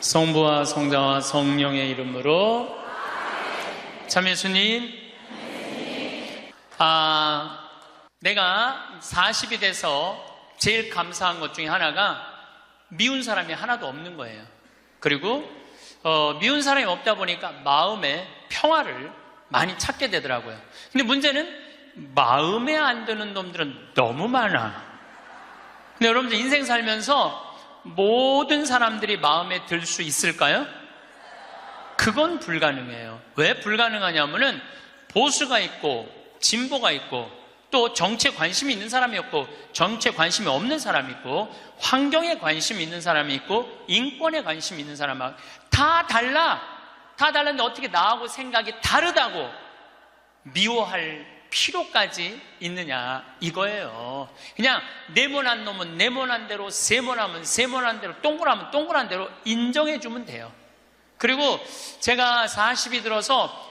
성부와 성자와 성령의 이름으로. 참 예수님, 내가 40이 돼서 제일 감사한 것 중에 하나가 미운 사람이 하나도 없는 거예요. 그리고 미운 사람이 없다 보니까 마음에 평화를 많이 찾게 되더라고요. 근데 문제는 마음에 안 드는 놈들은 너무 많아. 근데 여러분들 인생 살면서 모든 사람들이 마음에 들 수 있을까요? 그건 불가능해요. 왜 불가능하냐면은 보수가 있고 진보가 있고 또 정치에 관심이 있는 사람이 없고 정치에 관심이 없는 사람이 있고 환경에 관심이 있는 사람이 있고 인권에 관심이 있는 사람하고 다 달라. 다 달랐는데 어떻게 나하고 생각이 다르다고 미워할 필요까지 있느냐 이거예요. 그냥 네모난 놈은 네모난 대로, 세모나면 세모난 대로, 동그라면 동그란 대로 인정해주면 돼요. 그리고 제가 40이 들어서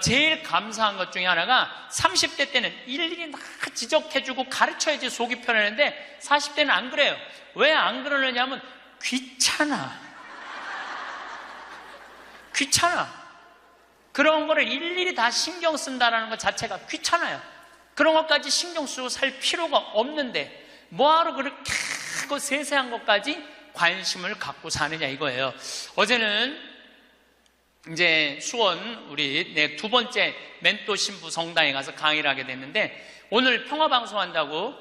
제일 감사한 것 중에 하나가 30대 때는 일일이 다 지적해주고 가르쳐야지 속이 편했는데 40대는 안 그래요. 왜 안 그러느냐면 귀찮아. 그런 거를 일일이 다 신경 쓴다는 것 자체가 귀찮아요. 그런 것까지 신경 쓰고 살 필요가 없는데 뭐하러 그렇게 크고 세세한 것까지 관심을 갖고 사느냐 이거예요. 어제는 이제 수원 우리 두 번째 멘토 신부 성당에 가서 강의를 하게 됐는데 오늘 평화방송 한다고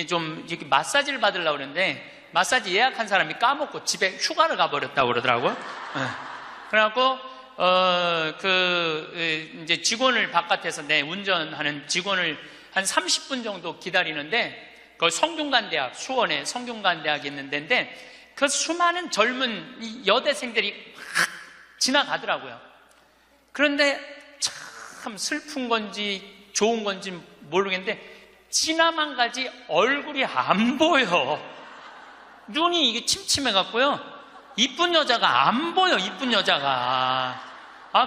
좀 이렇게 마사지를 받으려고 그랬는데 마사지 예약한 사람이 까먹고 집에 휴가를 가버렸다고 그러더라고요. 그래갖고 이제 직원을 바깥에서 운전하는 직원을 한 30분 정도 기다리는데, 그 성균관대학, 수원에 성균관대학이 있는 데인데, 그 수많은 젊은 여대생들이 확 지나가더라고요. 그런데 참 슬픈 건지 좋은 건지 모르겠는데, 지나만 가지 얼굴이 안 보여. 눈이 이게 침침해갖고요. 이쁜 여자가 안 보여, 이쁜 여자가.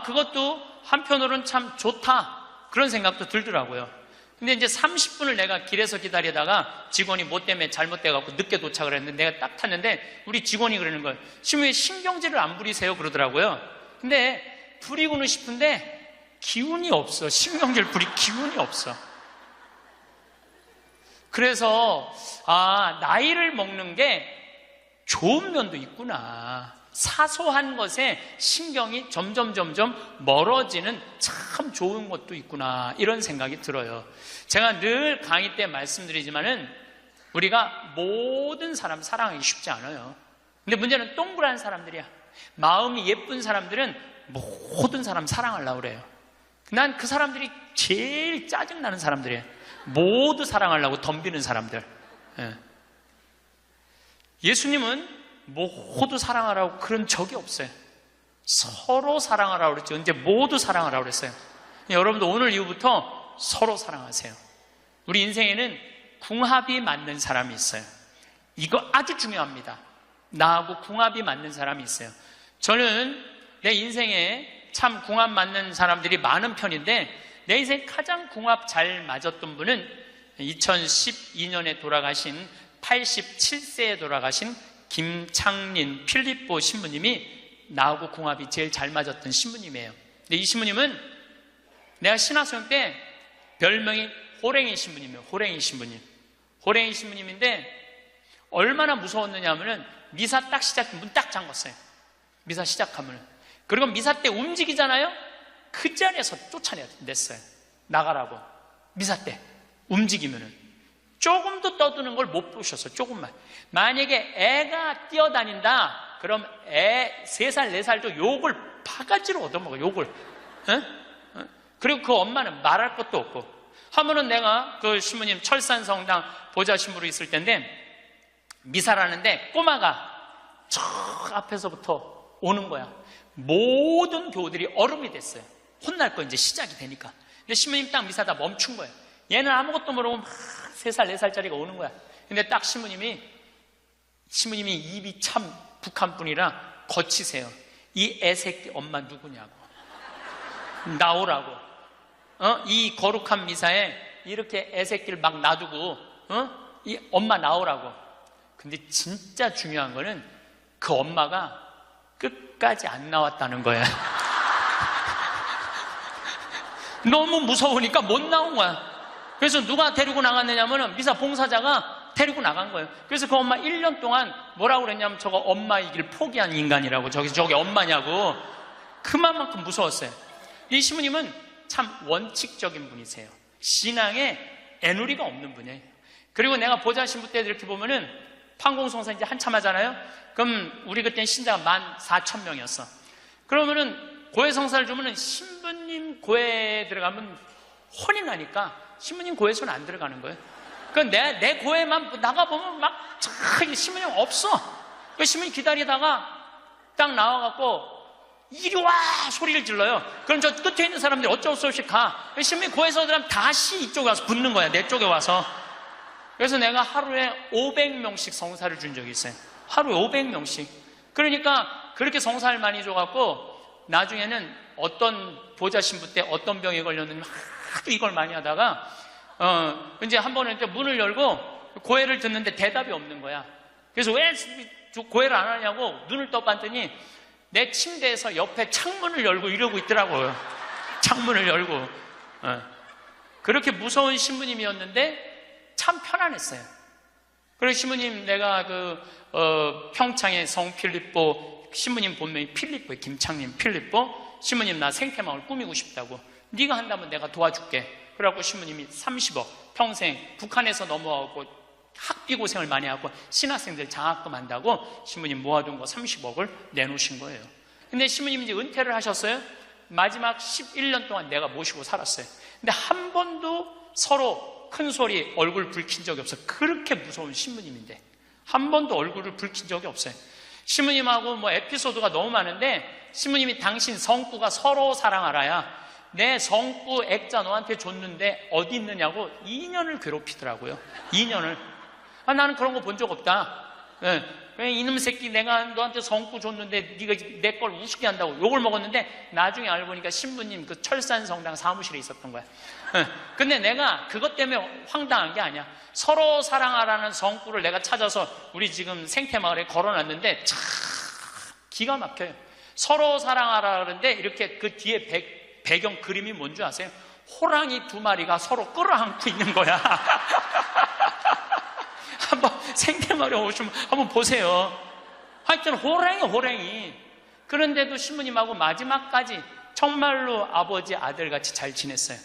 그것도 한편으로는 참 좋다. 그런 생각도 들더라고요. 근데 이제 30분을 내가 길에서 기다리다가 직원이 뭐 때문에 잘못돼갖고 늦게 도착을 했는데 내가 딱 탔는데 우리 직원이 그러는 거예요. 지금 왜 신경질을 안 부리세요? 그러더라고요. 근데 부리고는 싶은데 기운이 없어. 신경질 부릴 기운이 없어. 그래서 나이를 먹는 게 좋은 면도 있구나. 사소한 것에 신경이 점점 멀어지는 참 좋은 것도 있구나 이런 생각이 들어요. 제가 늘 강의 때 말씀드리지만은 우리가 모든 사람 사랑하기 쉽지 않아요. 근데 문제는 동그란 사람들이야. 마음이 예쁜 사람들은 모든 사람 사랑하려고 그래요. 난 그 사람들이 제일 짜증나는 사람들이에요. 모두 사랑하려고 덤비는 사람들. 예수님은 모두 사랑하라고 그런 적이 없어요. 서로 사랑하라고 그랬죠. 이제 모두 사랑하라고 그랬어요. 여러분도 오늘 이후부터 서로 사랑하세요. 우리 인생에는 궁합이 맞는 사람이 있어요. 이거 아주 중요합니다. 나하고 궁합이 맞는 사람이 있어요. 저는 내 인생에 참 궁합 맞는 사람들이 많은 편인데 내 인생 가장 궁합 잘 맞았던 분은 2012년에 돌아가신 87세에 돌아가신 김창린 필립보 신부님이 나하고 궁합이 제일 잘 맞았던 신부님이에요. 근데 이 신부님은 내가 신학생 때 별명이 호랭이 신부님이에요. 호랭이 신부님. 호랭이 신부님인데 얼마나 무서웠느냐 하면은 미사 딱 문 딱 잠궜어요. 미사 시작하면. 그리고 미사 때 움직이잖아요? 그 자리에서 쫓아냈어요. 나가라고. 미사 때 움직이면은. 조금도 떠드는 걸 못 보셨어. 조금만. 만약에 애가 뛰어다닌다 그럼 애 3살 4살도 욕을 바가지로 얻어먹어. 욕을. 그리고 그 엄마는 말할 것도 없고. 하면은 내가 그 신부님 철산성당 보좌 신부로 있을 텐데 미사라는데 꼬마가 저 앞에서부터 오는 거야. 모든 교우들이 얼음이 됐어요. 혼날 거 이제 시작이 되니까. 근데 신부님 딱 미사 다 멈춘 거예요. 얘는 아무것도 모르고 막 3살 4살짜리가 오는 거야. 근데 딱 신부님이 입이 참 북한분이라 거치세요. 이 애새끼 엄마 누구냐고. 나오라고. 이 거룩한 미사에 이렇게 애새끼를 막 놔두고 이 엄마 나오라고. 근데 진짜 중요한 거는 그 엄마가 끝까지 안 나왔다는 거야. 너무 무서우니까 못 나온 거야. 그래서 누가 데리고 나갔느냐면은 미사 봉사자가 데리고 나간 거예요. 그래서 그 엄마 1년 동안 뭐라고 그랬냐면 저거 엄마이길 포기한 인간이라고. 저기 엄마냐고. 그만큼 무서웠어요. 이 시부님은 참 원칙적인 분이세요. 신앙에 애누리가 없는 분이에요. 그리고 내가 보좌 신부 때 이렇게 보면은 판공성사 이제 한참 하잖아요. 그럼 우리 그때는 신자가 14,000명이었어. 그러면은 고해 성사를 주면은 신부님 고해에 들어가면 혼이 나니까 신부님 고해에서는 안 들어가는 거예요. 그러니까 내 고해만 나가보면 막 신부님 없어. 그 신부님 기다리다가 딱 나와갖고 이리 와! 소리를 질러요. 그럼 저 끝에 있는 사람들이 어쩔 수 없이 가. 신부님 고해에서 들어가면 다시 이쪽에 와서 붙는 거야. 내 쪽에 와서. 그래서 내가 하루에 500명씩 성사를 준 적이 있어요. 하루에 500명씩. 그러니까 그렇게 성사를 많이 줘갖고 나중에는 어떤 보좌 신부 때 어떤 병에 걸렸는지 하도 이걸 많이 하다가 이제 한 번은 이제 문을 열고 고해를 듣는데 대답이 없는 거야. 그래서 왜 고해를 안 하냐고 눈을 떠봤더니 내 침대에서 옆에 창문을 열고 이러고 있더라고요. 창문을 열고. 그렇게 무서운 신부님이었는데 참 편안했어요. 그래서 신부님 내가 평창의 성 필립보 신부님 본명이 필립보예요. 김창림 필립보. 신부님 나 생태마을 꾸미고 싶다고. 네가 한다면 내가 도와줄게. 그래갖고 신부님이 30억 평생 북한에서 넘어가고 학비 고생을 많이 하고 신학생들 장학금 한다고 신부님 모아둔 거 30억을 내놓으신 거예요. 근데 신부님이 이제 은퇴를 하셨어요. 마지막 11년 동안 내가 모시고 살았어요. 근데 한 번도 서로 큰 소리 얼굴 붉힌 적이 없어요. 그렇게 무서운 신부님인데 한 번도 얼굴을 붉힌 적이 없어요. 신부님하고 뭐 에피소드가 너무 많은데 신부님이 당신 성구가 서로 사랑하라야 내 성구 액자 너한테 줬는데 어디 있느냐고 2년을 괴롭히더라고요. 2년을. 나는 그런 거 본 적 없다. 이놈 새끼 내가 너한테 성구 줬는데 네가 내 걸 우습게 한다고 욕을 먹었는데 나중에 알고 보니까 신부님 그 철산성당 사무실에 있었던 거야. 근데 내가 그것 때문에 황당한 게 아니야. 서로 사랑하라는 성구를 내가 찾아서 우리 지금 생태마을에 걸어놨는데 참 기가 막혀요. 서로 사랑하라 그러는데 이렇게 그 뒤에 배경 그림이 뭔지 아세요? 호랑이 2마리가 서로 끌어안고 있는 거야. 한번 생태마을에 오시면 한번 보세요. 하여튼 호랑이. 그런데도 신부님하고 마지막까지 정말로 아버지 아들같이 잘 지냈어요.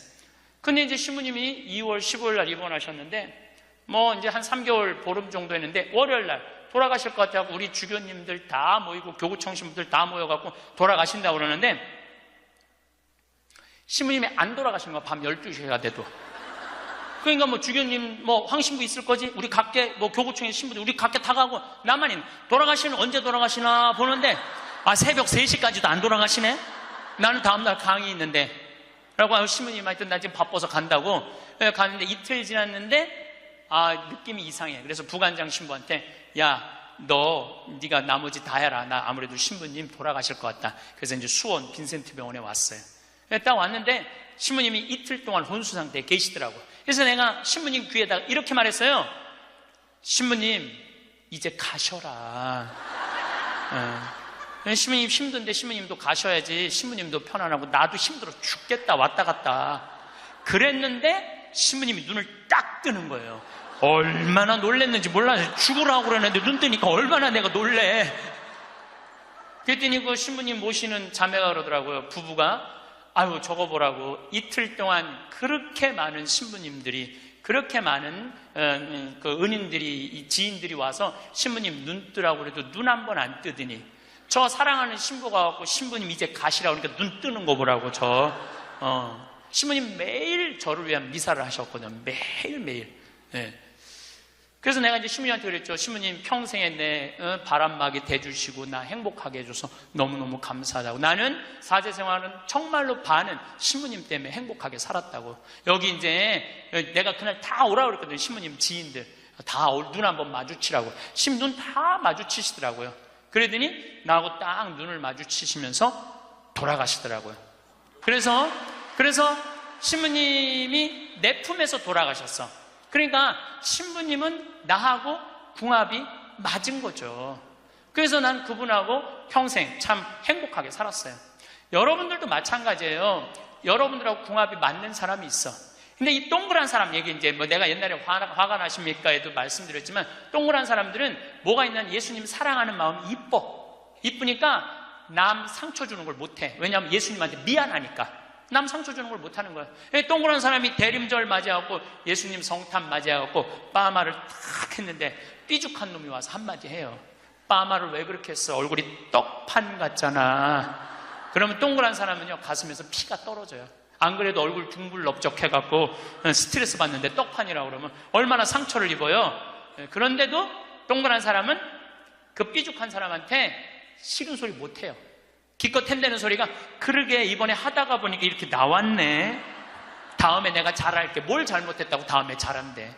근데 이제 신부님이 2월 15일 날 입원하셨는데 뭐 이제 한 3개월 보름 정도 했는데 월요일 날 돌아가실 것 같아서 우리 주교님들 다 모이고 교구청 신부들 다 모여갖고 돌아가신다고 그러는데 신부님이 안 돌아가신 거야. 밤 12시가 돼도. 그러니까 뭐 주교님 뭐 황신부 있을 거지? 우리 각계 뭐 교구청의 신부들 우리 각계 다 가고 나만 있는. 돌아가시는 언제 돌아가시나 보는데 새벽 3시까지도 안 돌아가시네? 나는 다음날 강의 있는데 라고 신부님 하여튼 나 지금 바빠서 간다고 가는데 이틀 지났는데 느낌이 이상해. 그래서 부관장 신부한테 네가 나머지 다 해라. 나 아무래도 신부님 돌아가실 것 같다. 그래서 이제 수원 빈센트 병원에 왔어요. 딱 왔는데 신부님이 이틀 동안 혼수 상태에 계시더라고. 그래서 내가 신부님 귀에다가 이렇게 말했어요. 신부님 이제 가셔라. 신부님 힘든데 신부님도 가셔야지. 신부님도 편안하고 나도 힘들어 죽겠다 왔다 갔다 그랬는데 신부님이 눈을 딱 뜨는 거예요. 얼마나 놀랬는지 몰라요. 죽으라고 그러는데 눈 뜨니까 얼마나 내가 놀래. 그랬더니 그 신부님 모시는 자매가 그러더라고요. 부부가 저거 보라고 이틀 동안 그렇게 많은 신부님들이 그렇게 많은 그 은인들이 지인들이 와서 신부님 눈 뜨라고 그래도 눈 한 번 안 뜨더니 저 사랑하는 신부가 와서 신부님 이제 가시라고 그러니까 눈 뜨는 거 보라고. 신부님 매일 저를 위한 미사를 하셨거든요. 매일매일. 그래서 내가 이제 신부님한테 그랬죠. 신부님 평생에 내 바람막이 돼주시고 나 행복하게 해줘서 너무너무 감사하다고. 나는 사제 생활은 정말로 반은 신부님 때문에 행복하게 살았다고. 여기 이제 내가 그날 다 오라고 그랬거든요. 신부님 지인들 다 눈 한번 마주치라고. 신부 눈 다 마주치시더라고요. 그러더니 나하고 딱 눈을 마주치시면서 돌아가시더라고요. 그래서 신부님이 내 품에서 돌아가셨어. 그러니까 신부님은 나하고 궁합이 맞은 거죠. 그래서 난 그분하고 평생 참 행복하게 살았어요. 여러분들도 마찬가지예요. 여러분들하고 궁합이 맞는 사람이 있어. 근데 이 동그란 사람 얘기, 이제 뭐 내가 옛날에 화가 나십니까에도 말씀드렸지만, 동그란 사람들은 뭐가 있냐면 예수님 사랑하는 마음이 이쁘니까 남 상처 주는 걸 못해. 왜냐하면 예수님한테 미안하니까. 남 상처 주는 걸 못하는 거야. 동그란 사람이 대림절 맞이하고 예수님 성탄 맞이하고 빠마를 탁 했는데 삐죽한 놈이 와서 한마디 해요. 빠마를 왜 그렇게 했어? 얼굴이 떡판 같잖아. 그러면 동그란 사람은요, 가슴에서 피가 떨어져요. 안 그래도 얼굴 둥글럽적해갖고 스트레스 받는데 떡판이라고 그러면 얼마나 상처를 입어요. 그런데도 동그란 사람은 그 삐죽한 사람한테 싫은 소리 못해요. 기껏 햄대는 소리가, 그러게 이번에 하다가 보니까 이렇게 나왔네. 다음에 내가 잘할게. 뭘 잘못했다고 다음에 잘한대.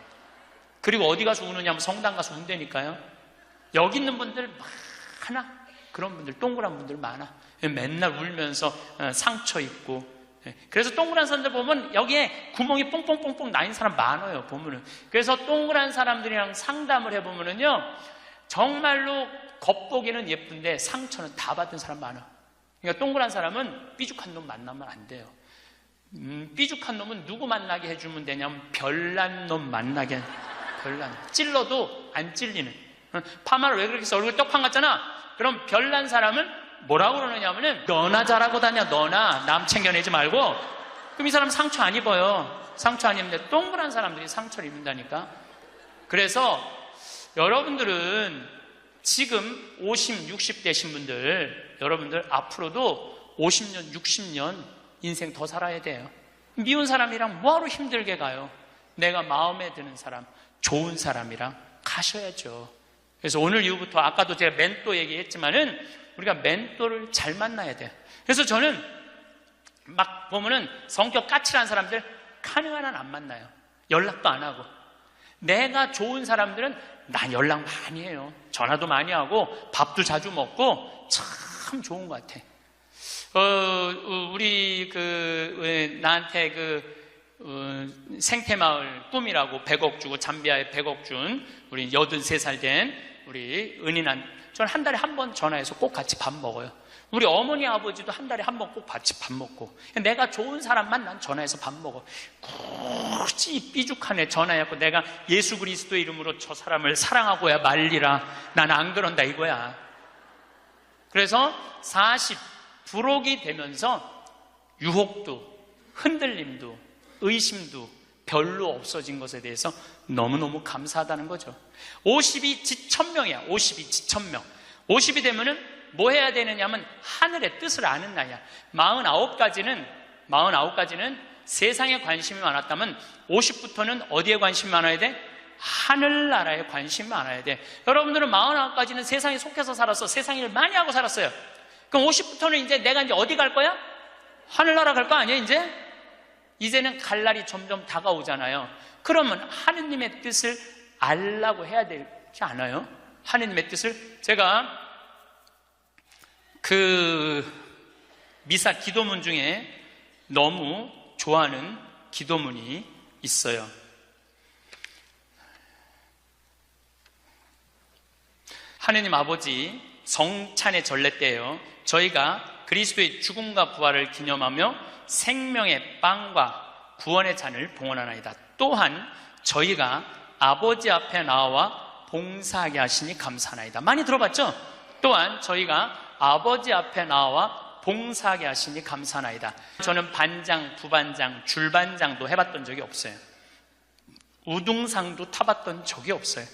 그리고 어디 가서 우느냐면 성당 가서 운다니까요. 여기 있는 분들 많아. 그런 분들, 동그란 분들 많아. 맨날 울면서 상처 입고. 그래서 동그란 사람들 보면 여기에 구멍이 뽕뽕뽕뽕 나인 사람 많아요, 보면은. 그래서 동그란 사람들이랑 상담을 해보면은요, 정말로 겉보기는 예쁜데 상처는 다 받은 사람 많아. 그러니까 동그란 사람은 삐죽한 놈 만나면 안 돼요. 삐죽한 놈은 누구 만나게 해주면 되냐면 별난 놈 만나게. 별난. 찔러도 안 찔리는. 파마를 왜 그렇게 했어? 얼굴 떡판 같잖아. 그럼 별난 사람은 뭐라고 그러느냐면은, 너나 잘하고 다녀, 너나 남 챙겨내지 말고. 그럼 이 사람 상처 안 입어요. 상처 안 입는데 동그란 사람들이 상처를 입는다니까. 그래서 여러분들은 지금 50, 60 되신 분들, 여러분들 앞으로도 50년, 60년 인생 더 살아야 돼요. 미운 사람이랑 뭐하러 힘들게 가요? 내가 마음에 드는 사람, 좋은 사람이랑 가셔야죠. 그래서 오늘 이후부터, 아까도 제가 멘토 얘기했지만은, 우리가 멘토를 잘 만나야 돼요. 그래서 저는 막 보면은 성격 까칠한 사람들 가능한 한 안 만나요. 연락도 안 하고. 내가 좋은 사람들은 난 연락 많이 해요. 전화도 많이 하고 밥도 자주 먹고 참 좋은 것 같아. 우리 나한테 생태마을 꿈이라고 100억 주고, 잠비아에 100억 준 우리 83살 된 우리 은인한, 저는 한 달에 한 번 전화해서 꼭 같이 밥 먹어요. 우리 어머니 아버지도 한 달에 한 번 꼭 같이 밥 먹고. 내가 좋은 사람만 난 전화해서 밥 먹어. 굳이 삐죽한 애 전화해갖고 내가 예수 그리스도의 이름으로 저 사람을 사랑하고야 말리라, 난 안 그런다 이거야. 그래서 40 부록이 되면서 유혹도 흔들림도 의심도 별로 없어진 것에 대해서 너무너무 감사하다는 거죠. 50이 지천명이야. 50이 지천명. 50이 되면은 뭐 해야 되느냐면 하늘의 뜻을 아는 나이야. 49까지는 세상에 관심이 많았다면 50부터는 어디에 관심이 많아야 돼? 하늘나라에 관심이 많아야 돼. 여러분들은 49까지는 세상에 속해서 살았어. 세상 일 많이 하고 살았어요. 그럼 50부터는 이제 내가 이제 어디 갈 거야? 하늘나라 갈 거 아니야 이제? 이제는 갈 날이 점점 다가오잖아요. 그러면 하느님의 뜻을 알라고 해야 되지 않아요? 하느님의 뜻을. 제가 미사 기도문 중에 너무 좋아하는 기도문이 있어요. 하느님 아버지, 성찬의 전례 때예요. 저희가 그리스도의 죽음과 부활을 기념하며 생명의 빵과 구원의 잔을 봉헌하나이다. 또한 저희가 아버지 앞에 나와 봉사하게 하시니 감사하나이다. 많이 들어봤죠? 또한 저희가 아버지 앞에 나와 봉사하게 하시니 감사하나이다. 저는 반장, 부반장, 줄반장도 해봤던 적이 없어요. 우등상도 타봤던 적이 없어요.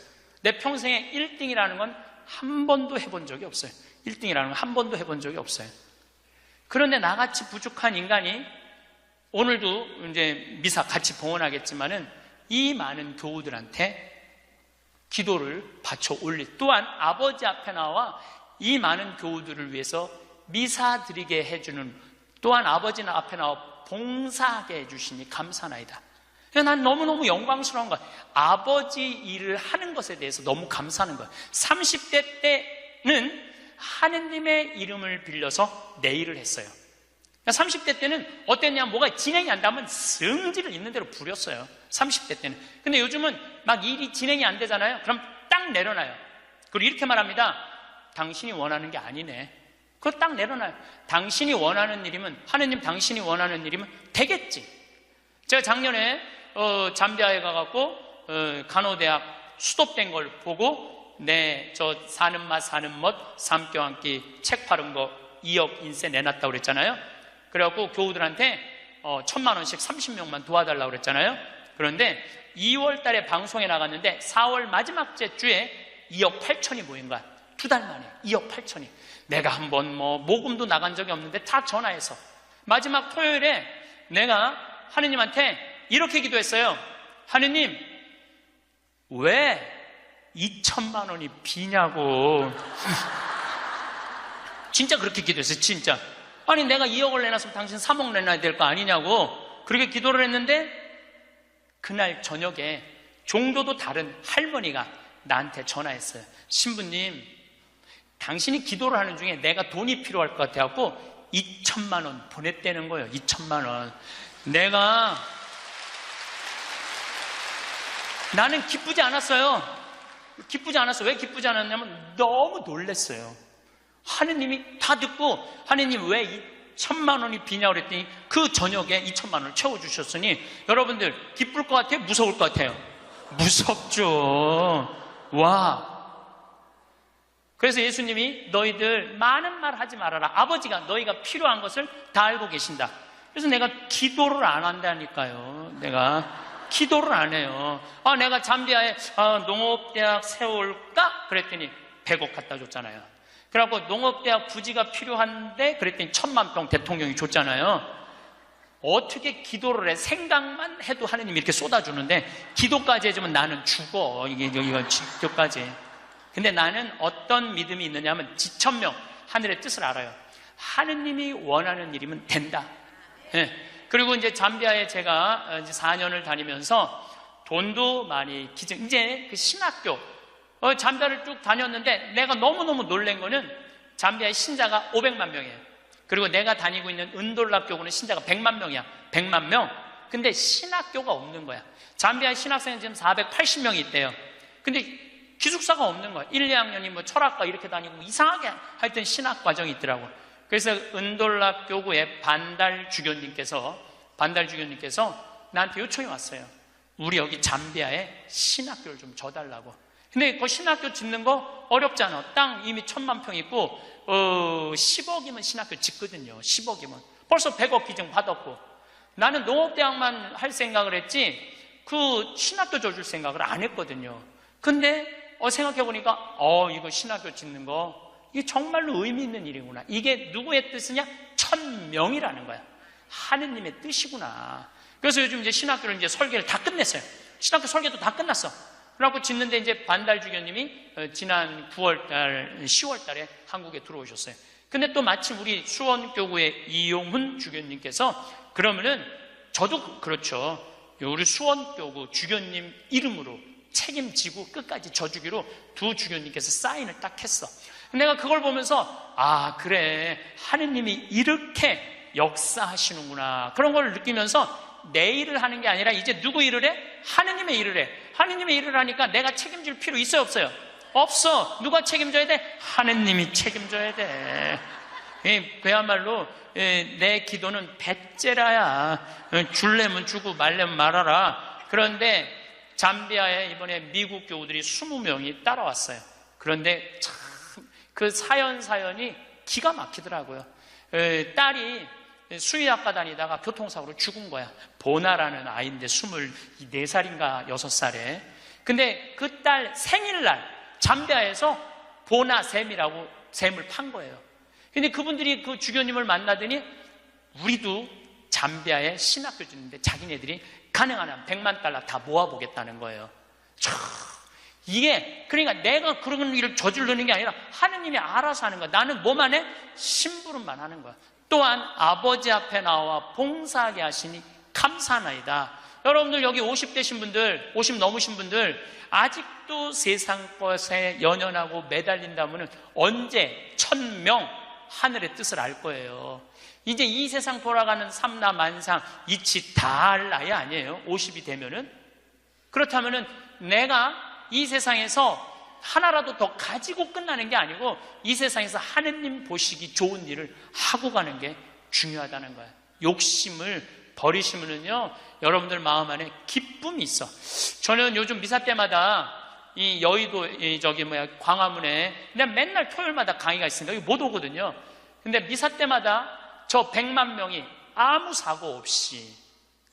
내 평생에 1등이라는 건 한 번도 해본 적이 없어요. 1등이라는 건 한 번도 해본 적이 없어요. 그런데 나같이 부족한 인간이, 오늘도 이제 미사 같이 봉헌하겠지만은 이 많은 교우들한테 기도를 바쳐 올리, 또한 아버지 앞에 나와 이 많은 교우들을 위해서 미사 드리게 해주는, 또한 아버지 앞에 나와 봉사하게 해주시니 감사나이다. 난 너무너무 영광스러운 거야. 아버지 일을 하는 것에 대해서 너무 감사하는 거야. 30대 때는 하느님의 이름을 빌려서 내 일을 했어요. 30대 때는 어땠냐, 뭐가 진행이 안 되면 성질을 있는 대로 부렸어요. 30대 때는. 근데 요즘은 막 일이 진행이 안 되잖아요. 그럼 딱 내려놔요. 그리고 이렇게 말합니다. 당신이 원하는 게 아니네. 그거 딱 내려놔요. 당신이 원하는 일이면, 하느님 당신이 원하는 일이면 되겠지. 제가 작년에 잠비아에 가갖고 간호대학 수도된 걸 보고 저 사는 맛 사는 멋 삶겨 앉기 책 팔은 거 2억 인쇄 내놨다고 그랬잖아요. 그래갖고 교우들한테 1,000만 원씩 30명만 도와달라고 그랬잖아요. 그런데 2월 달에 방송에 나갔는데 4월 마지막 주에 2억 8천이 모인 거야. 2달 만에 2억 8천이. 내가 한번 모금도 나간 적이 없는데 다 전화해서 마지막 토요일에 내가 하느님한테 이렇게 기도했어요. 하느님, 왜 2천만 원이 비냐고. 진짜 그렇게 기도했어요. 진짜. 아니 내가 2억을 내놨으면 당신 3억 내놔야 될 거 아니냐고 그렇게 기도를 했는데, 그날 저녁에 종교도 다른 할머니가 나한테 전화했어요. 신부님, 당신이 기도를 하는 중에 내가 돈이 필요할 것 같아갖고 2천만 원 보냈다는 거예요. 2천만 원. 나는 기쁘지 않았어요. 기쁘지 않았어. 왜 기쁘지 않았냐면 너무 놀랐어요. 하느님이 다 듣고 하느님 왜 1,000만 원이 비냐고 그랬더니 그 저녁에 2천만 원을 채워주셨으니 여러분들 기쁠 것 같아요? 무서울 것 같아요? 무섭죠. 와. 그래서 예수님이 너희들 많은 말 하지 말아라. 아버지가 너희가 필요한 것을 다 알고 계신다. 그래서 내가 기도를 안 한다니까요. 내가 기도를 안 해요. 내가 잠비아에 농업대학 세울까? 그랬더니 100억 갖다 줬잖아요. 그래갖고 농업대학 부지가 필요한데 그랬더니 1,000만 평 대통령이 줬잖아요. 어떻게 기도를 해? 생각만 해도 하느님이 이렇게 쏟아주는데 기도까지 해주면 나는 죽어. 이거 기도까지. 근데 나는 어떤 믿음이 있느냐 하면 지천명 하늘의 뜻을 알아요. 하느님이 원하는 일이면 된다. 네. 그리고 이제 잠비아에 제가 이제 4년을 다니면서 돈도 많이 이제 그 신학교 잠비아를 쭉 다녔는데 내가 너무너무 놀란 거는 잠비아의 신자가 500만 명이에요. 그리고 내가 다니고 있는 은돌라 교구는 신자가 100만 명이야. 100만 명. 근데 신학교가 없는 거야. 잠비아 신학생은 지금 480명이 있대요. 근데 기숙사가 없는 거야. 1, 2학년이 철학과 이렇게 다니고 이상하게 하여튼 신학 과정이 있더라고. 그래서 은돌라 교구의 반달 주교님께서 나한테 요청이 왔어요. 우리 여기 잠비아에 신학교를 좀 줘달라고. 근데 그 신학교 짓는 거 어렵잖아. 땅 이미 1,000만 평 있고 10억이면 신학교 짓거든요. 10억이면 벌써 100억 기증 받았고, 나는 농업대학만 할 생각을 했지 그 신학교 줘줄 생각을 안 했거든요. 근데 생각해보니까 이거 신학교 짓는 거 이게 정말로 의미 있는 일이구나. 이게 누구의 뜻이냐? 1,000명이라는 거야. 하느님의 뜻이구나. 그래서 요즘 이제 신학교를 이제 설계를 다 끝냈어요. 신학교 설계도 다 끝났어. 그래갖고 짓는데 이제 반달 주교님이 지난 10월 달에 한국에 들어오셨어요. 근데 또 마침 우리 수원교구의 이용훈 주교님께서 그러면은 저도 그렇죠. 우리 수원교구 주교님 이름으로 책임지고 끝까지 져주기로 두 주교님께서 사인을 딱 했어. 내가 그걸 보면서 그래, 하느님이 이렇게 역사하시는구나, 그런 걸 느끼면서 내 일을 하는 게 아니라 이제 누구 일을 해? 하느님의 일을 해. 하느님의 일을 하니까 내가 책임질 필요 있어요, 없어요? 없어. 누가 책임져야 돼? 하느님이 책임져야 돼. 그야말로 내 기도는 배째라야. 줄래면 주고 말래면 말아라. 그런데 잠비아에 이번에 미국 교우들이 20명이 따라왔어요. 그런데 참 그 사연이 기가 막히더라고요. 딸이 수의학과 다니다가 교통사고로 죽은 거야. 보나라는 아이인데 24살인가 6살에. 근데 그 딸 생일날 잠비아에서 보나 샘이라고 샘을 판 거예요. 근데 그분들이 그 주교님을 만나더니 우리도 잠비아에 신학교 짓는데 자기네들이 가능한 한 100만 달러 다 모아보겠다는 거예요. 이게 그러니까 내가 그런 일을 저지르는 게 아니라 하느님이 알아서 하는 거야. 나는 뭐만 해? 심부름만 하는 거야. 또한 아버지 앞에 나와 봉사하게 하시니 감사하나이다. 여러분들 여기 50대신 분들, 50 넘으신 분들 아직도 세상 것에 연연하고 매달린다면 언제 1,000명 하늘의 뜻을 알 거예요. 이제 이 세상 돌아가는 삼라만상 이치 다 할 나이 아니에요. 50이 되면은. 그렇다면은 내가 이 세상에서 하나라도 더 가지고 끝나는 게 아니고 이 세상에서 하느님 보시기 좋은 일을 하고 가는 게 중요하다는 거예요. 욕심을 버리시면은요, 여러분들 마음 안에 기쁨이 있어. 저는 요즘 미사 때마다 이 여의도 광화문에 그냥 맨날 토요일마다 강의가 있으니까 여기 못 오거든요. 근데 미사 때마다 저 100만 명이 아무 사고 없이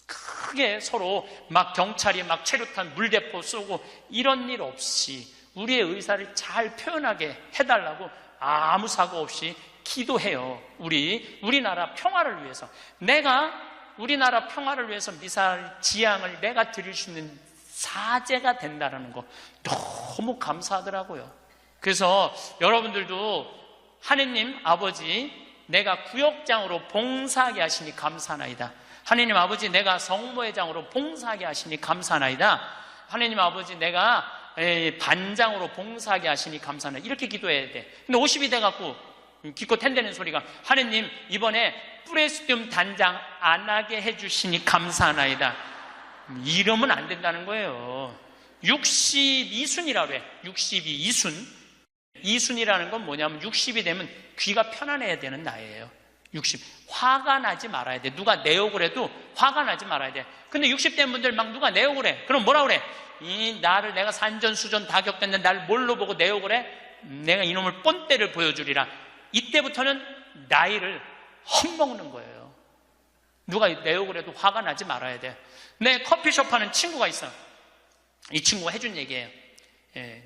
크게 서로 막 경찰이 막 최루탄 물대포 쏘고 이런 일 없이 우리의 의사를 잘 표현하게 해달라고 아무 사고 없이 기도해요. 우리나라 평화를 위해서. 내가 우리나라 평화를 위해서 미사일 지향을 내가 드릴 수 있는 사제가 된다는 거 너무 감사하더라고요. 그래서 여러분들도 하느님 아버지, 내가 구역장으로 봉사하게 하시니 감사하나이다. 하느님 아버지, 내가 성모회장으로 봉사하게 하시니 감사하나이다. 하느님 아버지, 내가 반장으로 봉사하게 하시니 감사하나이다. 이렇게 기도해야 돼. 근데 50이 돼갖고 기껏 텐대는 소리가, 하느님 이번에 프레스디움 단장 안 하게 해주시니 감사하나이다. 이러면 안 된다는 거예요. 62순이라고 그래. 62순. 이순이라는 건 뭐냐면 60이 되면 귀가 편안해야 되는 나이예요. 60. 화가 나지 말아야 돼. 누가 내 욕을 해도 화가 나지 말아야 돼. 근데 60 된 분들 막 누가 내 욕을 해. 그럼 뭐라 그래? 나를 내가 산전수전 다 겪었는데 날 뭘로 보고 내 욕을 해? 내가 이놈을 뻔때를 보여주리라. 이때부터는 나이를 헛먹는 거예요. 누가 내 욕을 해도 화가 나지 말아야 돼. 내 커피숍 하는 친구가 있어. 이 친구가 해준 얘기예요.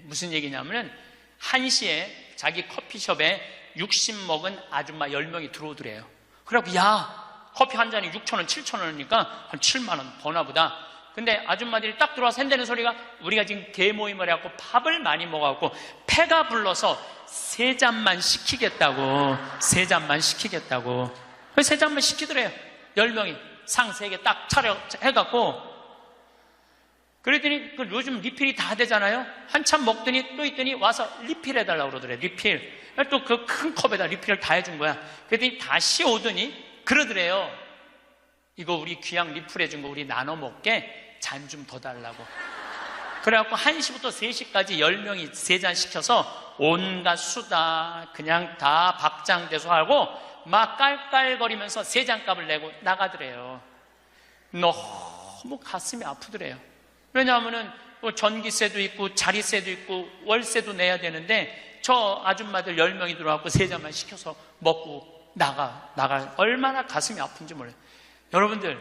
무슨 얘기냐면은 1시에 자기 커피숍에 60 먹은 아줌마 10명이 들어오더래요. 그래갖고 야, 커피 한 잔이 6,000원, 7,000원이니까 한 7만원 버나 보다. 근데 아줌마들이 딱 들어와서 한다는 소리가, 우리가 지금 대모임을 해갖고 밥을 많이 먹어갖고 배가 불러서 3잔만 시키겠다고. 3잔만 시키겠다고. 3잔만 시키더래요. 10명이 상 3개 딱 차려 해갖고. 그랬더니 요즘 리필이 다 되잖아요. 한참 먹더니 또 있더니 와서 리필 해달라고 그러더래. 리필. 또 그 큰 컵에다 리필을 다 해준 거야. 그랬더니 다시 오더니 그러더래요. 이거 우리 귀양 리필 해준 거 우리 나눠 먹게 잔 좀 더 달라고. 그래갖고 1시부터 3시까지 10명이 3잔 시켜서 온갖 수다 그냥 다 박장대소 하고 막 깔깔거리면서 3잔 값을 내고 나가더래요. 너무 가슴이 아프더래요. 왜냐하면은 전기세도 있고 자리세도 있고 월세도 내야 되는데 저 아줌마들 10명이 들어와서 3잔만 시켜서 먹고 나가 얼마나 가슴이 아픈지 몰라요. 여러분들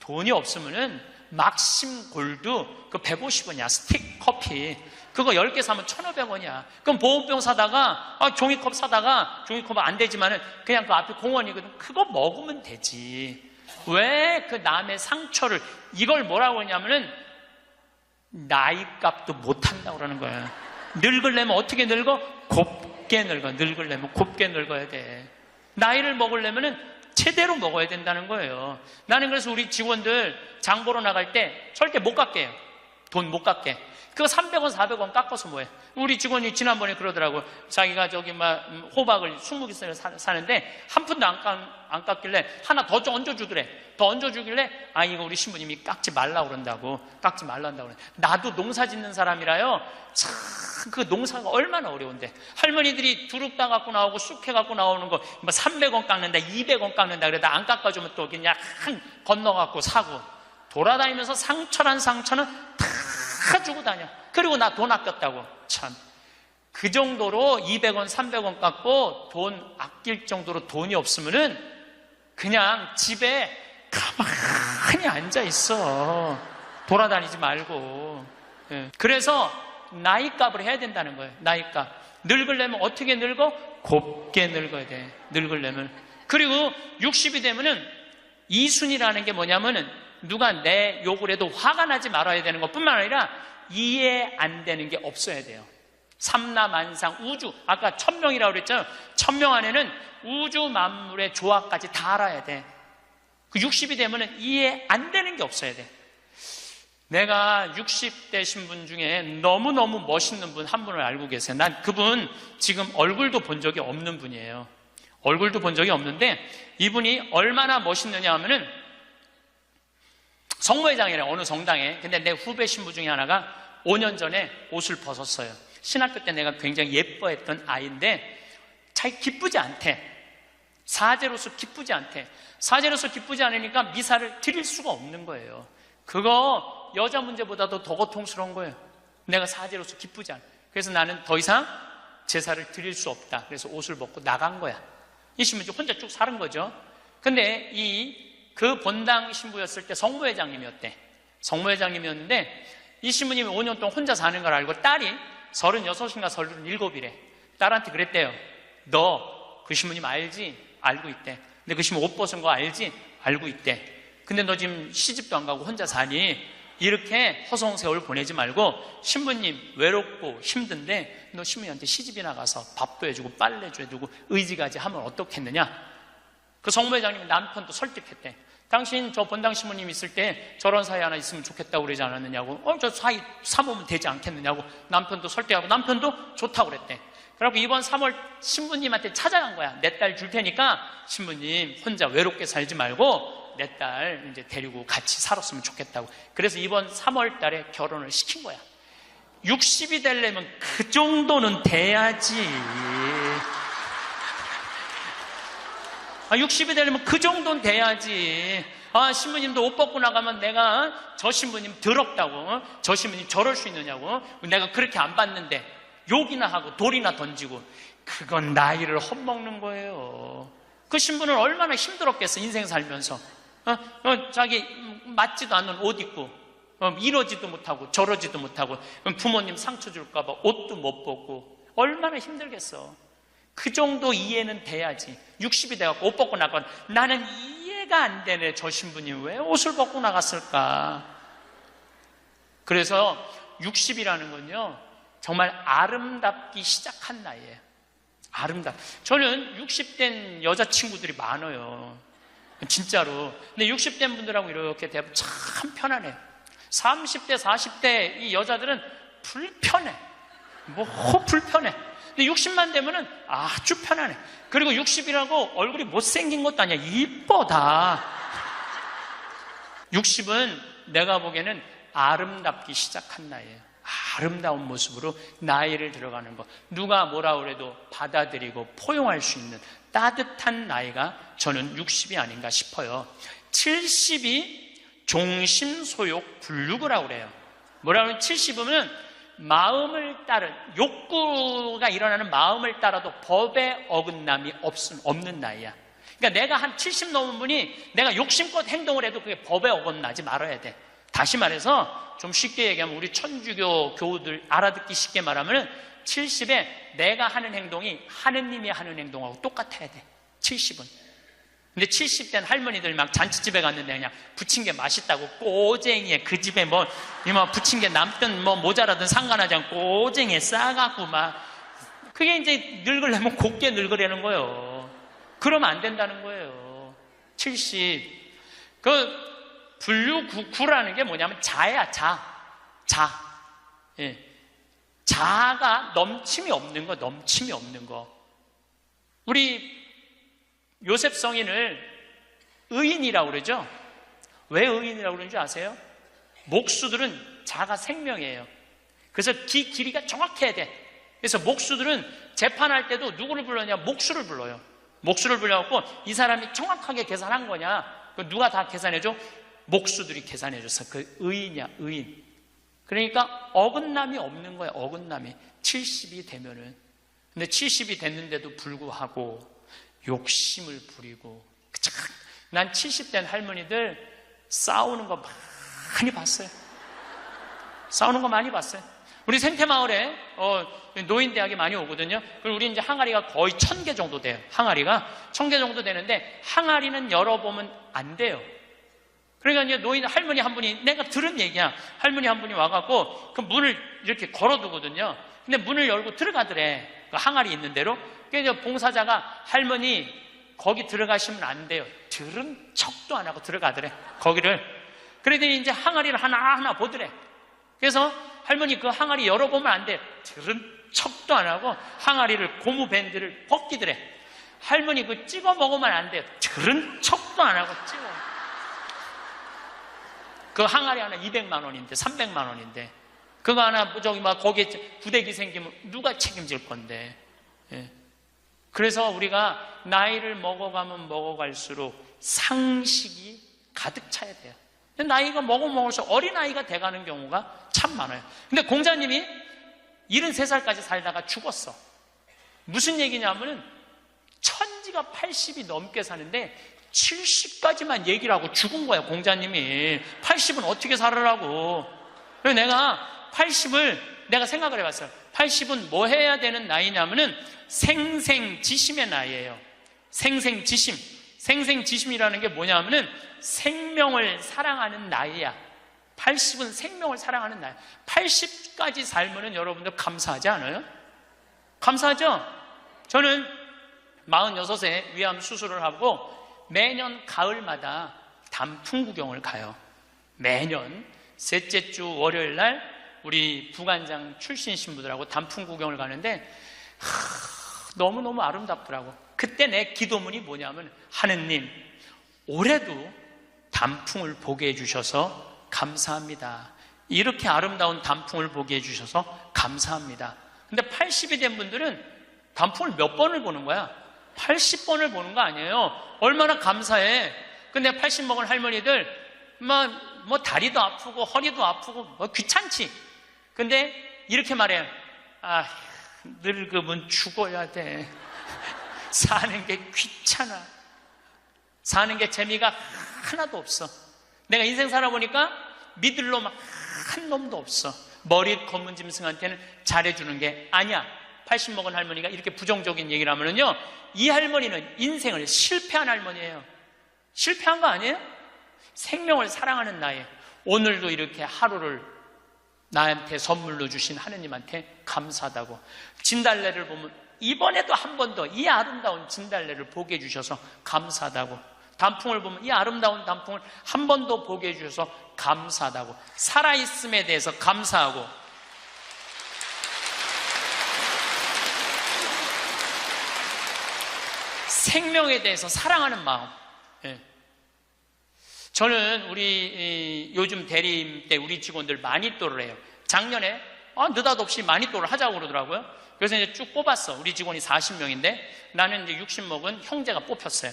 돈이 없으면은 막심 골드 그 150원이야. 스틱 커피 그거 10개 사면 1,500원이야. 그럼 보온병 사다가 종이컵 사다가 종이컵은 안 되지만은 그냥 그 앞에 공원이거든. 그거 먹으면 되지. 왜 그 남의 상처를, 이걸 뭐라고 하냐면은 나이값도 못한다고 그러는 거야. 늙으려면 어떻게 늙어? 곱게 늙어. 늙으려면 곱게 늙어야 돼. 나이를 먹으려면은 제대로 먹어야 된다는 거예요. 나는 그래서 우리 직원들 장 보러 나갈 때 절대 못 깎게 해요. 돈 못 깎게. 그거 300원, 400원 깎아서 뭐해. 우리 직원이 지난번에 그러더라고. 자기가 저기 호박을 20개 사는데 한 푼도 안 깎길래 하나 더 얹어주더래. 더 얹어주길래 이거 우리 신부님이 깎지 말라고 그런다고. 깎지 말란다고 그래. 나도 농사 짓는 사람이라요. 참 그 농사가 얼마나 어려운데. 할머니들이 두릅 따 갖고 나오고 쑥해 갖고 나오는 거 300원 깎는다, 200원 깎는다 그래다 안 깎아주면 또 그냥 건너 갖고 사고. 돌아다니면서 상처는 다 주고 다녀. 그리고 나 돈 아꼈다고. 참. 그 정도로 200원, 300원 깎고 돈 아낄 정도로 돈이 없으면은 그냥 집에 가만히 앉아 있어. 돌아다니지 말고. 그래서 나이값을 해야 된다는 거예요. 나이값. 늙으려면 어떻게 늙어? 곱게 늙어야 돼. 늙으려면. 그리고 60이 되면은 이순이라는 게 뭐냐면은 누가 내 욕을 해도 화가 나지 말아야 되는 것뿐만 아니라 이해 안 되는 게 없어야 돼요. 삼라만상 우주, 아까 1000명이라고 그랬잖아요. 1000명 안에는 우주 만물의 조화까지 다 알아야 돼. 그 60이 되면은 이해 안 되는 게 없어야 돼. 내가 60대신 분 중에 너무너무 멋있는 분 한 분을 알고 계세요. 난 그분 지금 얼굴도 본 적이 없는 분이에요. 얼굴도 본 적이 없는데 이분이 얼마나 멋있느냐 하면은 성모회장이래, 어느 성당에. 근데 내 후배 신부 중에 하나가 5년 전에 옷을 벗었어요. 신학교 때 내가 굉장히 예뻐했던 아이인데 자기 기쁘지 않대. 사제로서 기쁘지 않대. 사제로서 기쁘지 않으니까 미사를 드릴 수가 없는 거예요. 그거 여자 문제보다도 더 고통스러운 거예요. 내가 사제로서 기쁘지 않아. 그래서 나는 더 이상 제사를 드릴 수 없다. 그래서 옷을 벗고 나간 거야. 이 신부는 혼자 쭉 사는 거죠. 근데 그 본당 신부였을 때 성모회장님이었대. 성모회장님이었는데 이 신부님이 5년 동안 혼자 사는 걸 알고 딸이 36인가 37이래. 딸한테 그랬대요. 너 그 신부님 알지? 알고 있대. 근데 그 신부 옷 벗은 거 알지? 알고 있대. 근데 너 지금 시집도 안 가고 혼자 사니? 이렇게 허송 세월 보내지 말고 신부님 외롭고 힘든데 너 신부님한테 시집이나 가서 밥도 해주고 빨래도 해주고 의지가지 하면 어떻겠느냐? 그 성모회장님이 남편도 설득했대. 당신 저 본당 신부님 있을 때 저런 사이 하나 있으면 좋겠다고 그러지 않았느냐고. 저 사이 사보면 되지 않겠느냐고 남편도 설득하고 남편도 좋다고 그랬대. 그래갖고 이번 3월 신부님한테 찾아간 거야. 내 딸 줄 테니까 신부님 혼자 외롭게 살지 말고 내 딸 이제 데리고 같이 살았으면 좋겠다고. 그래서 이번 3월 달에 결혼을 시킨 거야. 60이 되려면 그 정도는 돼야지. 60이 되려면 그 정도는 돼야지. 신부님도 옷 벗고 나가면 내가 저 신부님 더럽다고, 저 신부님 저럴 수 있느냐고, 내가 그렇게 안 봤는데 욕이나 하고 돌이나 던지고. 그건 나이를 헛먹는 거예요. 그 신부는 얼마나 힘들었겠어, 인생 살면서. 자기 맞지도 않는 옷 입고 이러지도 못하고 저러지도 못하고 부모님 상처 줄까봐 옷도 못 벗고 얼마나 힘들겠어. 그 정도 이해는 돼야지. 60이 돼갖고 옷 벗고 나가면 나는 이해가 안 되네. 저 신부님 왜 옷을 벗고 나갔을까? 그래서 60이라는 건요 정말 아름답기 시작한 나이에요. 저는 60된 여자친구들이 많아요. 진짜로. 근데 60된 분들하고 이렇게 대하면 참 편안해요. 30대, 40대 이 여자들은 불편해. 불편해. 근데 60만 되면은 아주 편안해. 그리고 60이라고 얼굴이 못생긴 것도 아니야. 이뻐 다. 60은 내가 보기에는 아름답기 시작한 나이에요. 아름다운 모습으로 나이를 들어가는 것. 누가 뭐라 그래도 받아들이고 포용할 수 있는 따뜻한 나이가 저는 60이 아닌가 싶어요. 70이 종심소욕 불육이라고 그래요. 뭐라 그러면 70이면 마음을 따른, 욕구가 일어나는 마음을 따라도 법에 어긋남이 없는 나이야. 그러니까 내가 한 70 넘은 분이 내가 욕심껏 행동을 해도 그게 법에 어긋나지 말아야 돼. 다시 말해서 좀 쉽게 얘기하면 우리 천주교 교우들 알아듣기 쉽게 말하면 70에 내가 하는 행동이 하느님이 하는 행동하고 똑같아야 돼. 70은. 근데 70된 할머니들 막 잔치집에 갔는데 그냥 부친 게 맛있다고 꼬쟁이에 그 집에 부친 게 남든 모자라든 상관하지 않고 꼬쟁이에 싸갖고 막 그게 이제 늙으려면 곱게 늙으려는 거예요. 그러면 안 된다는 거예요. 70. 불류구라는 게 뭐냐면 자야, 자. 예. 자가 넘침이 없는 거. 우리 요셉 성인을 의인이라고 그러죠? 왜 의인이라고 그러는지 아세요? 목수들은 자가 생명이에요. 그래서 길이가 정확해야 돼. 그래서 목수들은 재판할 때도 누구를 불러냐? 목수를 불러요. 목수를 불러갖고 이 사람이 정확하게 계산한 거냐? 누가 다 계산해줘? 목수들이 계산해줘서 그 의인이야, 의인. 그러니까 어긋남이 없는 거야, 어긋남이. 70이 되면은. 근데 70이 됐는데도 불구하고 욕심을 부리고. 난 70된 할머니들 싸우는 거 많이 봤어요. 우리 생태마을에 노인대학이 많이 오거든요. 그리고 우리 이제 항아리가 거의 1000개 정도 돼요. 항아리가 1000개 정도 되는데 항아리는 열어보면 안 돼요. 그러니까 이제 노인 할머니 한 분이, 내가 들은 얘기야. 할머니 한 분이 와갖고 그 문을 이렇게 걸어두거든요. 근데 문을 열고 들어가더래. 그 항아리 있는 대로. 그래서 봉사자가 할머니 거기 들어가시면 안 돼요. 들은 척도 안 하고 들어가더래. 거기를. 그러더니 이제 항아리를 하나하나 보더래. 그래서 할머니 그 항아리 열어보면 안 돼. 들은 척도 안 하고 항아리를 고무밴드를 벗기더래. 할머니 그 찍어 먹으면 안 돼요. 들은 척도 안 하고 찍어. 그 항아리 하나 200만 원인데 300만 원인데 그거 하나 저기 막 거기에 부대기 생기면 누가 책임질 건데. 예. 그래서 우리가 나이를 먹어가면 먹어갈수록 상식이 가득 차야 돼요. 나이가 먹을수록 어린아이가 돼가는 경우가 참 많아요. 근데 공자님이 73살까지 살다가 죽었어. 무슨 얘기냐면은 천지가 80이 넘게 사는데 70까지만 얘기를 하고 죽은 거야. 공자님이 80은 어떻게 살으라고. 그래서 내가 80을 내가 생각을 해봤어요. 80은 뭐 해야 되는 나이냐면은 생생지심의 나이예요. 생생지심. 생생지심이라는 게 뭐냐면은 생명을 사랑하는 나이야. 80은 생명을 사랑하는 나이. 80까지 살면은 여러분들 감사하지 않아요? 감사하죠? 저는 46세 위암 수술을 하고 매년 가을마다 단풍 구경을 가요. 매년 셋째 주 월요일 날 우리 부관장 출신 신부들하고 단풍 구경을 가는데 너무너무 아름답더라고. 그때 내 기도문이 뭐냐면 하느님, 올해도 단풍을 보게 해주셔서 감사합니다. 이렇게 아름다운 단풍을 보게 해주셔서 감사합니다. 근데 80이 된 분들은 단풍을 몇 번을 보는 거야? 80번을 보는 거 아니에요. 얼마나 감사해. 근데 80 먹은 할머니들 뭐 다리도 아프고 허리도 아프고 뭐 귀찮지. 근데 이렇게 말해요. 아, 늙으면 죽어야 돼. 사는 게 귀찮아. 사는 게 재미가 하나도 없어. 내가 인생 살아보니까 믿을 놈 한 놈도 없어. 머리 검은 짐승한테는 잘해주는 게 아니야. 80 먹은 할머니가 이렇게 부정적인 얘기를 하면은요, 이 할머니는 인생을 실패한 할머니예요. 실패한 거 아니에요? 생명을 사랑하는 나이에 오늘도 이렇게 하루를 나한테 선물로 주신 하느님한테 감사하다고. 진달래를 보면 이번에도 한 번 더 이 아름다운 진달래를 보게 해주셔서 감사하다고. 단풍을 보면 이 아름다운 단풍을 한 번 더 보게 해주셔서 감사하다고. 살아있음에 대해서 감사하고, 생명에 대해서 사랑하는 마음. 예. 저는 우리 요즘 대리임 때 우리 직원들 마니또를 해요. 작년에 느닷없이 마니또를 하자고 그러더라고요. 그래서 이제 쭉 뽑았어. 우리 직원이 40명인데 나는 이제 60 먹은 형제가 뽑혔어요.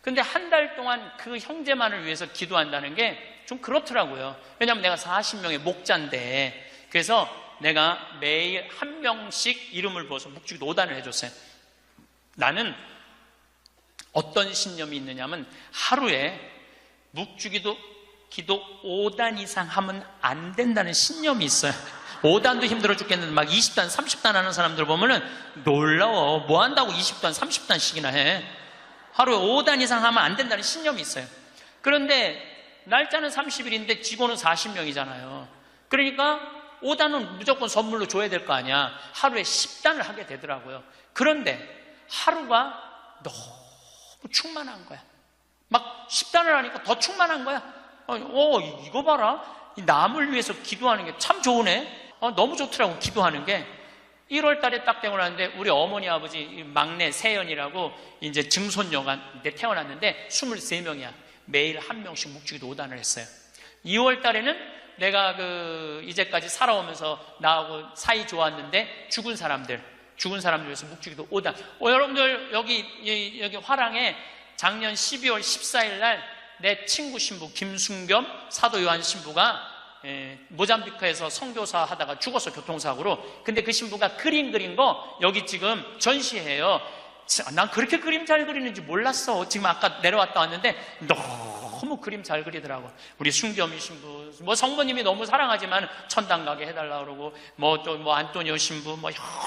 근데 한 달 동안 그 형제만을 위해서 기도한다는 게 좀 그렇더라고요. 왜냐하면 내가 40명의 목자인데. 그래서 내가 매일 한 명씩 이름을 부어서 묵주기도 5단을 해줬어요. 나는 어떤 신념이 있느냐면 하루에 묵주기도 기도 5단 이상 하면 안 된다는 신념이 있어요. 5단도 힘들어 죽겠는데 막 20단, 30단 하는 사람들 보면은 놀라워. 뭐 한다고 20단, 30단씩이나 해. 하루에 5단 이상 하면 안 된다는 신념이 있어요. 그런데 날짜는 30일인데 직원은 40명이잖아요. 그러니까 5단은 무조건 선물로 줘야 될 거 아니야. 하루에 10단을 하게 되더라고요. 그런데 하루가 너무 충만한 거야. 막 10단을 하니까 더 충만한 거야. 이거 봐라. 이 남을 위해서 기도하는 게 참 좋으네. 너무 좋더라고, 기도하는 게. 1월 달에 딱 되고 나는데 우리 어머니 아버지 막내 세연이라고 이제 증손녀가 태어났는데 23명이야. 매일 한 명씩 묵주기도 5단을 했어요. 2월 달에는 내가 이제까지 살아오면서 나하고 사이 좋았는데 죽은 사람들 위해서 묵주기도 5단. 여러분들 여기 화랑에 작년 12월 14일 날 내 친구 신부 김순겸 사도 요한 신부가 모잠비크에서 선교사 하다가 죽었어, 교통사고로. 근데 그 신부가 그림 그린 거 여기 지금 전시해요. 난 그렇게 그림 잘 그리는지 몰랐어. 지금 아까 내려왔다 왔는데 너무 그림 잘 그리더라고. 우리 순겸이 신부, 뭐 성모님이 너무 사랑하지만 천당 가게 해달라 그러고, 또 안토니오 신부,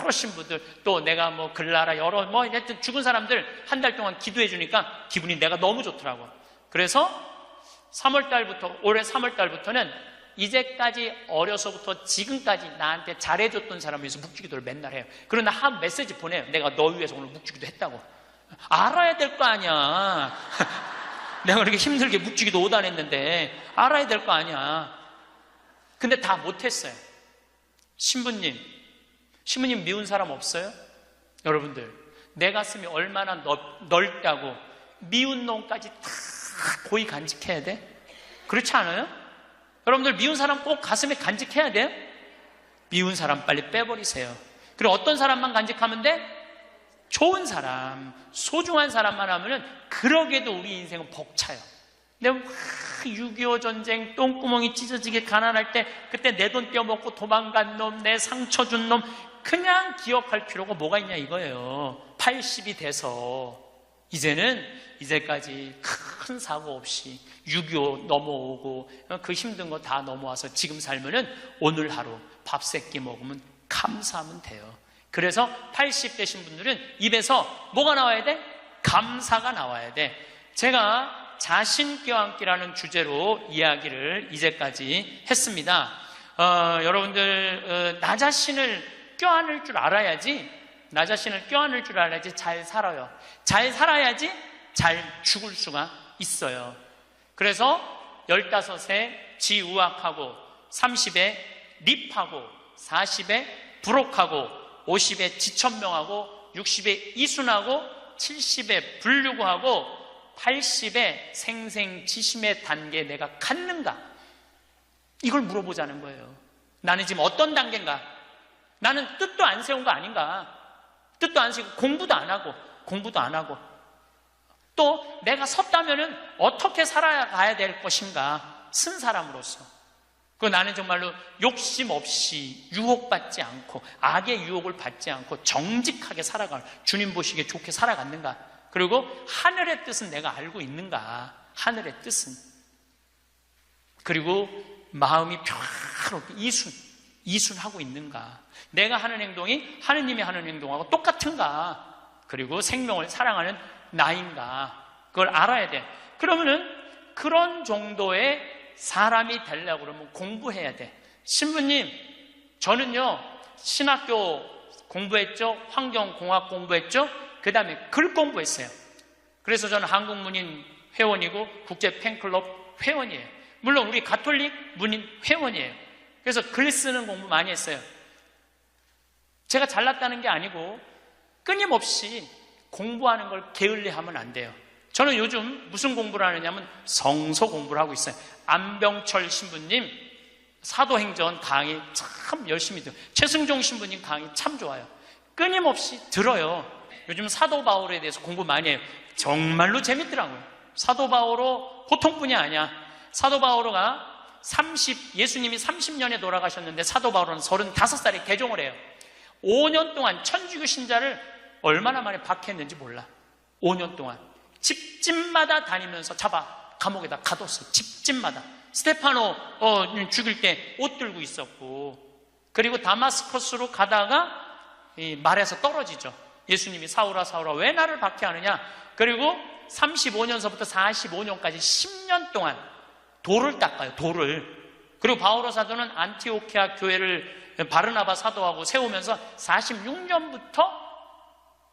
여러 신부들, 또 내가 글라라, 하여튼 죽은 사람들 한 달 동안 기도해 주니까 기분이 내가 너무 좋더라고. 그래서 올해 3월 달부터는 이제까지 어려서부터 지금까지 나한테 잘해줬던 사람을 위해서 묵주기도를 맨날 해요. 그러나 한 메시지 보내요. 내가 너 위해서 오늘 묵주기도 했다고. 알아야 될 거 아니야. 내가 그렇게 힘들게 묵주기도 5단 했는데 알아야 될 거 아니야. 근데 다 못했어요. 신부님 미운 사람 없어요? 여러분들, 내 가슴이 얼마나 넓다고 미운 놈까지 다 고이 간직해야 돼? 그렇지 않아요? 여러분들, 미운 사람 꼭 가슴에 간직해야 돼요? 미운 사람 빨리 빼버리세요. 그리고 어떤 사람만 간직하면 돼? 좋은 사람, 소중한 사람만 하면은 그러게도 우리 인생은 벅차요. 내가 6.25 전쟁 똥구멍이 찢어지게 가난할 때 그때 내 돈 떼어먹고 도망간 놈, 내 상처 준 놈 그냥 기억할 필요가 뭐가 있냐 이거예요. 80이 돼서 이제까지 큰 사고 없이 6.25 넘어오고 그 힘든 거 다 넘어와서 지금 살면은 오늘 하루 밥 3끼 먹으면 감사하면 돼요. 그래서 80 되신 분들은 입에서 뭐가 나와야 돼? 감사가 나와야 돼. 제가 자신 껴안기라는 주제로 이야기를 이제까지 했습니다. 여러분들 나 자신을 껴안을 줄 알아야지, 나 자신을 껴안을 줄 알아야지 잘 살아요. 잘 살아야지 잘 죽을 수가 있어요. 그래서 15에 지우학하고 30에 립하고 40에 부록하고 50에 지천명하고 60에 이순하고 70에 불류구하고 80에 생생지심의 단계에 내가 갔는가? 이걸 물어보자는 거예요. 나는 지금 어떤 단계인가? 나는 뜻도 안 세운 거 아닌가? 뜻도 안 세우고 공부도 안 하고 또 내가 섰다면은 어떻게 살아가야 될 것인가? 쓴 사람으로서. 그 나는 정말로 욕심 없이 유혹받지 않고 악의 유혹을 받지 않고 정직하게 살아갈 주님 보시기에 좋게 살아갔는가? 그리고 하늘의 뜻은 내가 알고 있는가? 하늘의 뜻은. 그리고 마음이 평화롭게 이순하고 있는가? 내가 하는 행동이 하느님이 하는 행동하고 똑같은가? 그리고 생명을 사랑하는 나인가? 그걸 알아야 돼. 그러면은 그런 정도의 사람이 되려고 그러면 공부해야 돼. 신부님, 저는요 신학교 공부했죠, 환경공학 공부했죠, 그 다음에 글 공부했어요. 그래서 저는 한국문인 회원이고 국제 팬클럽 회원이에요. 물론 우리 가톨릭 문인 회원이에요. 그래서 글 쓰는 공부 많이 했어요. 제가 잘났다는 게 아니고 끊임없이 공부하는 걸 게을리하면 안 돼요. 저는 요즘 무슨 공부를 하느냐면 성서 공부를 하고 있어요. 안병철 신부님 사도행전 강의 참 열심히 들어요. 최승종 신부님 강의 참 좋아요. 끊임없이 들어요. 요즘 사도 바울에 대해서 공부 많이 해요. 정말로 재밌더라고요. 사도 바오로 보통 분이 아니야. 사도 바오로가 예수님이 30년에 돌아가셨는데 사도 바오로는 35살에 개종을 해요. 5년 동안 천주교 신자를 얼마나 많이 박해했는지 몰라. 5년 동안 집집마다 다니면서 잡아 감옥에다 가뒀어요. 집집마다. 스테파노 죽일 때 옷 들고 있었고, 그리고 다마스커스로 가다가 말에서 떨어지죠. 예수님이 사울아 사울아 왜 나를 박해하느냐. 그리고 35년서부터 45년까지 10년 동안 돌을 닦아요. 돌을. 그리고 바오로 사도는 안티오키아 교회를 바르나바 사도하고 세우면서 46년부터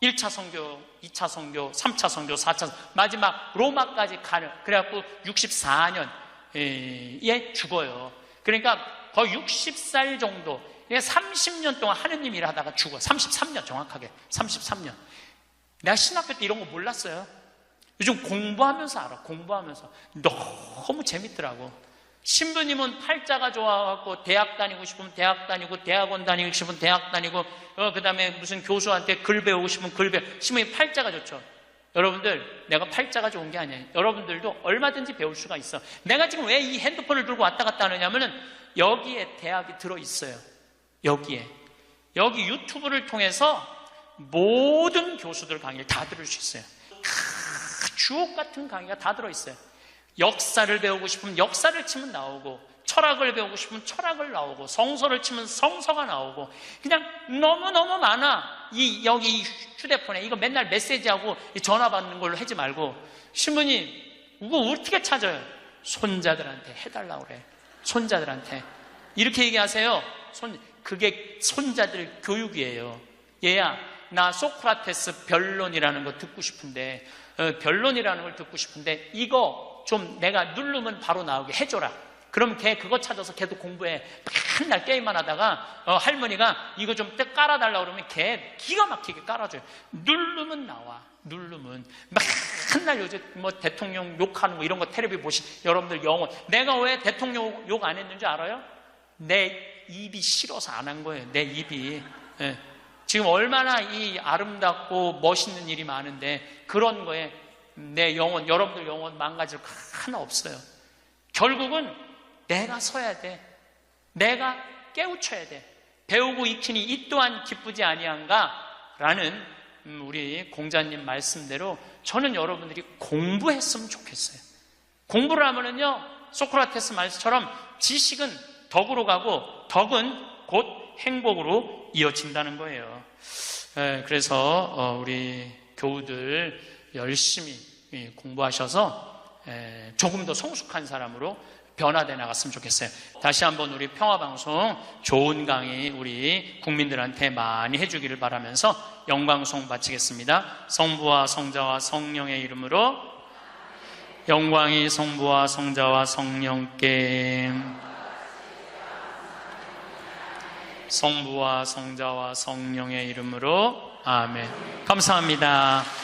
1차 선교, 2차 선교, 3차 선교, 4차 선교, 마지막 로마까지 가는, 그래갖고 64년에 죽어요. 그러니까 거의 60살 정도, 30년 동안 하느님 일 하다가 죽어. 33년 정확하게 33년. 내가 신학교 때 이런 거 몰랐어요. 요즘 공부하면서 알아. 공부하면서 너무 재밌더라고. 신부님은 팔자가 좋아갖고 대학 다니고 싶으면 대학 다니고, 대학원 다니고 싶으면 대학 다니고, 그 다음에 무슨 교수한테 글 배우고 싶으면 글 배우고. 신부님 팔자가 좋죠. 여러분들, 내가 팔자가 좋은 게 아니에요. 여러분들도 얼마든지 배울 수가 있어. 내가 지금 왜 이 핸드폰을 들고 왔다 갔다 하느냐면은 여기에 대학이 들어있어요. 여기 유튜브를 통해서 모든 교수들 강의를 다 들을 수 있어요. 주옥 같은 강의가 다 들어있어요. 역사를 배우고 싶으면 역사를 치면 나오고, 철학을 배우고 싶으면 철학을 나오고, 성서를 치면 성서가 나오고, 그냥 너무너무 많아. 여기 휴대폰에 이거 맨날 메시지하고 전화 받는 걸로 하지 말고, 신부님 이거 어떻게 찾아요? 손자들한테 해달라고 그래. 손자들한테 이렇게 얘기하세요. 그게 손자들 교육이에요. 얘야, 나 소크라테스 변론이라는 거 듣고 싶은데, 변론이라는 걸 듣고 싶은데 이거 좀 내가 누르면 바로 나오게 해줘라. 그럼 걔 그거 찾아서 걔도 공부해. 맨날 게임만 하다가 할머니가 이거 좀 깔아달라고 그러면 걔 기가 막히게 깔아줘요. 누르면 나와. 누르면. 맨날 요즘 뭐 대통령 욕하는 거 이런 거 텔레비 보시, 여러분들 영혼. 내가 왜 대통령 욕 안 했는지 알아요? 내 입이 싫어서 안 한 거예요. 내 입이. 예. 지금 얼마나 이 아름답고 멋있는 일이 많은데 그런 거에 내 영혼, 여러분들 영혼 망가질 거 하나 없어요. 결국은 내가 서야 돼. 내가 깨우쳐야 돼. 배우고 익히니 이 또한 기쁘지 아니한가? 라는 우리 공자님 말씀대로 저는 여러분들이 공부했으면 좋겠어요. 공부를 하면은요, 소크라테스 말씀처럼 지식은 덕으로 가고 덕은 곧 행복으로 이어진다는 거예요. 그래서 우리 교우들 열심히 공부하셔서 조금 더 성숙한 사람으로 변화돼 나갔으면 좋겠어요. 다시 한번 우리 평화방송 좋은 강의 우리 국민들한테 많이 해주기를 바라면서 영광송 바치겠습니다. 성부와 성자와 성령의 이름으로 영광이 성부와 성자와 성령께 성부와 성자와 성령의 이름으로 아멘. 감사합니다.